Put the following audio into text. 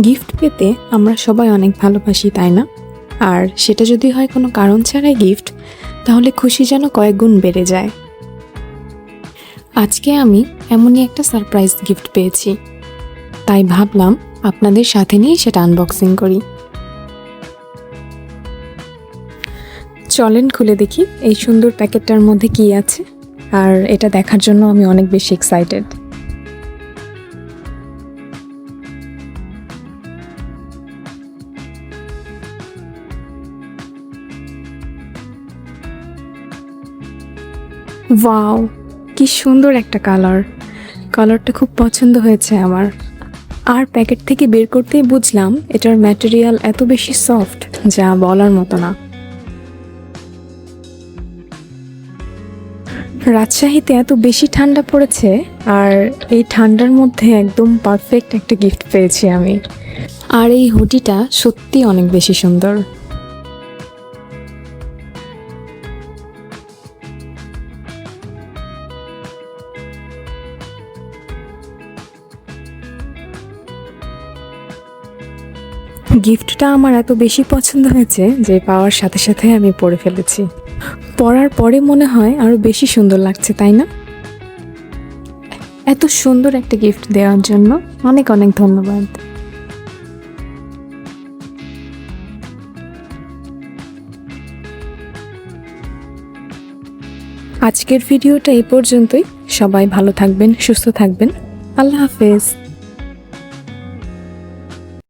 Gift পেতে আমরা সবাই অনেক ভালোবাসি, তাই না? আর সেটা যদি হয় কোনো কারণ ছাড়াই গিফট, তাহলে খুশি যেন কয়েক গুণ বেড়ে যায়। আজকে আমি এমনই একটা সারপ্রাইজ গিফট পেয়েছি, তাই ভাবলাম আপনাদের সাথে নিয়ে সেটা আনবক্সিং করি। চলেন খুলে দেখি এই সুন্দর প্যাকেটটার মধ্যে কি আছে, আর এটা দেখার জন্য আমি অনেক বেশি এক্সাইটেড। ওয়াও, কি সুন্দর একটা কালারটা খুব পছন্দ হয়েছে আমার। আর প্যাকেট থেকে বের করতেই বুঝলাম এটার ম্যাটেরিয়াল এত বেশি সফট, যা বলার মতো না। রাজশাহীতে এত বেশি ঠান্ডা পড়েছে, আর এই ঠান্ডার মধ্যে একদম পারফেক্ট একটা গিফট পেয়েছি আমি। আর এই হুডিটা সত্যি অনেক বেশি সুন্দর। গিফটটা আমার এত বেশি পছন্দ হয়েছে যে পাওয়ার সাথে সাথে আমি পরে ফেলেছি। পরার পরে মনে হয় আরো বেশি সুন্দর লাগছে, তাই না? এত সুন্দর একটা গিফট দেওয়ার জন্য অনেক অনেক ধন্যবাদ। আজকের ভিডিওটা এই পর্যন্তই। সবাই ভালো থাকবেন, সুস্থ থাকবেন। আল্লাহ হাফেজ।